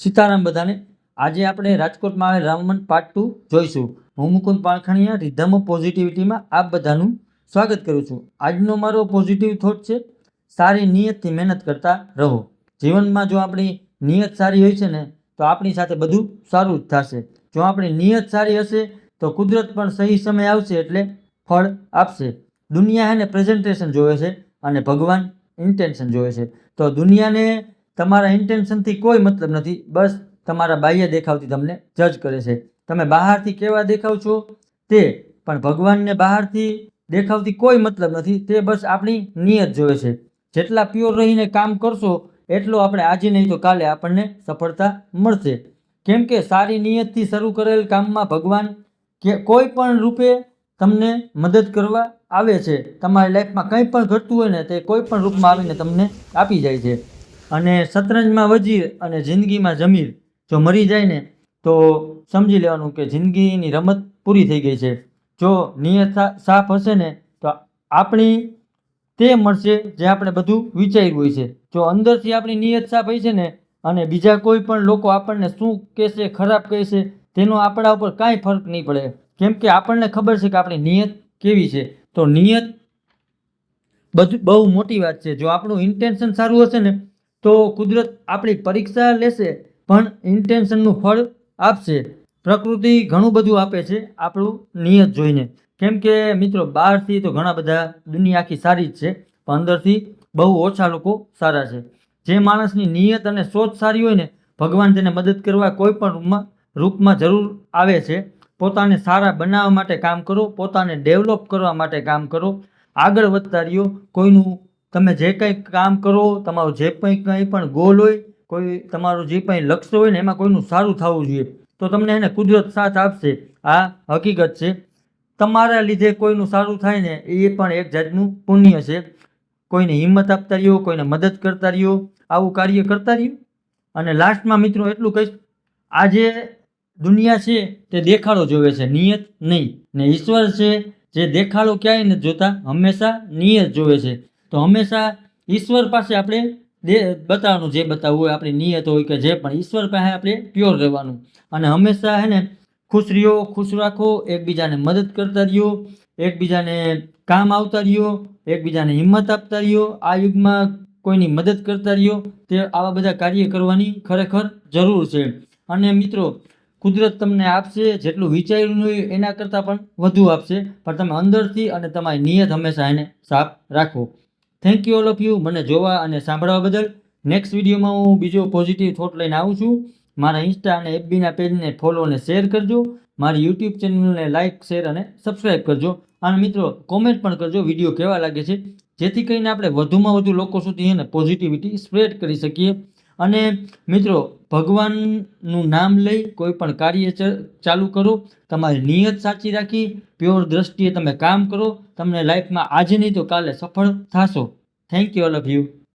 સીતારામ બધાને। આજે આપણે રાજકોટમાં આવેલ રામમન પાર્ટ 2 જોઈશું। હું મુકુંદ પાણખાણીયા રિધમ પોઝિટિવિટીમાં આપ બધાનું સ્વાગત કરું છું। આજનો મારો પોઝિટિવ થોટ છે, સારી નિયતથી મહેનત કરતા રહો। જીવનમાં જો આપણી નિયત સારી હોય છે ને તો આપણી સાથે બધું સારું જ થશે। જો આપણી નિયત સારી હશે તો કુદરત પણ સહી સમય આવશે એટલે ફળ આપશે। દુનિયા એને પ્રેઝન્ટેશન જોવે છે અને ભગવાન ઇન્ટેન્શન જોવે છે। તો દુનિયાને તમારા ઇન્ટેન્શનથી કોઈ મતલબ નથી, બસ તમારા બાહ્ય દેખાવથી તમને જજ કરે છે। તમે બહારથી કેવા દેખાવ છો તે, પણ ભગવાનને બહારથી દેખાવથી કોઈ મતલબ નથી, તે બસ આપણી નિયત જોવે છે। જેટલા પ્યોર રહીને કામ કરશો એટલો આપણે આજે નહીં તો કાલે આપણને સફળતા મળશે। કેમ કે સારી નિયતથી શરૂ કરેલ કામમાં ભગવાન કે કોઈ પણ રૂપે તમને મદદ કરવા આવે છે। તમારી લાઈફમાં કંઈ પણ ઘટતું હોય ને તે કોઈ પણ રૂપમાં આવીને તમને આપી જાય છે। અને શતરંજમાં વજીર અને જિંદગીમાં જમીર જો મરી જાય ને તો સમજી લેવાનું કે જિંદગીની રમત પૂરી થઈ ગઈ છે। જો નિયત સાફ હશે ને તો આપણી તે મળશે જે આપણે બધું વિચાર્યું હોય છે। જો અંદરથી આપણી નિયત સાફ હોય છે ને અને બીજા કોઈ પણ લોકો આપણને શું કહેશે, ખરાબ કહેશે, તેનો આપણા ઉપર કાંઈ ફરક નહીં પડે। કેમ કે આપણને ખબર છે કે આપણી નિયત કેવી છે। તો નિયત બધું બહુ મોટી વાત છે। જો આપણું ઇન્ટેન્શન સારું હશે ને તો કુદરત આપણી પરીક્ષા લેશે પણ ઇન્ટેન્શનનું ફળ આપશે। પ્રકૃતિ ઘણું બધું આપે છે આપણું નિયત જોઈને। કેમ કે મિત્રો બહારથી તો ઘણા બધા દુનિયા આખી સારી જ છે, પણ અંદરથી બહુ ઓછા લોકો સારા છે। જે માણસની નિયત અને સોચ સારી હોય ને ભગવાન તેને મદદ કરવા કોઈ પણ રૂપમાં જરૂર આવે છે। પોતાને સારા બનાવવા માટે કામ કરો, પોતાને ડેવલપ કરવા માટે કામ કરો, આગળ વધતા રહ્યો। કોઈનું તમે જે કંઈ કામ કરો, તમારું જે કંઈ પણ ગોલ હોય, કોઈ તમારું જે કંઈ લક્ષ્ય હોય ને એમાં કોઈનું સારું થવું જોઈએ તો તમને એને કુદરત સાથ આપશે। આ હકીકત છે। તમારા લીધે કોઈનું સારું થાય ને એ પણ એક જાતનું પુણ્ય છે। કોઈને હિંમત આપતા રહ્યો, કોઈને મદદ કરતા રહ્યો, આવું કાર્ય કરતા રહ્યો। અને લાસ્ટમાં મિત્રો એટલું કહીશ, આજે દુનિયા છે તે દેખાડો જોવે છે, નિયત નહીં। ને ઈશ્વર છે જે દેખાડો ક્યાંય નથી જોતા, હંમેશા નિયત જોવે છે। તો હંમેશા ઈશ્વર પાસે આપણે બતાવવાનું, જે બતાવવું હોય, આપણી નિયત હોય કે જે પણ, ઈશ્વર પાસે આપણે પ્યોર રહેવાનું। અને હંમેશા હે ને ખુશ રહ્યો, ખુશ રાખો, એકબીજાને મદદ કરતા રહ્યો, એકબીજાને કામ આવતા રહ્યો, એકબીજાને હિંમત આપતા રહ્યો, આ યુગમાં કોઈની મદદ કરતા રહ્યો। તે આવા બધા કાર્ય કરવાની ખરેખર જરૂર છે। અને મિત્રો કુદરત તમને આપશે જેટલું વિચાર્યું હોય એના કરતાં પણ વધુ આપશે, પણ તમે અંદરથી અને તમારી નિયત હંમેશા એને સાફ રાખો। Thank you all of you મને જોવા અને સાંભળવા બદલ। નેક્સ્ટ વિડીયોમાં હું બીજો પોઝિટિવ થોટ લઈને આવું છું। મારા ઇન્સ્ટા અને એફબીના પેજને ફોલો અને શેર કરજો। મારી યુટ્યુબ ચેનલને લાઇક, શેર અને સબસ્ક્રાઈબ કરજો। અને મિત્રો કોમેન્ટ પણ કરજો વિડીયો કેવા લાગે છે, જેથી કરીને આપણે વધુમાં વધુ લોકો સુધી એને પોઝિટિવિટી સ્પ્રેડ કરી શકીએ। અને મિત્રો ભગવાનનું નામ લઈ કોઈ પણ કાર્ય ચાલુ કરો, તમારી નિયત સાચી રાખી, પ્યોર દ્રષ્ટિએ તમે કામ કરો, તમને લાઈફમાં આજે નહીં તો કાલે સફળ થશો। Thank you all of you.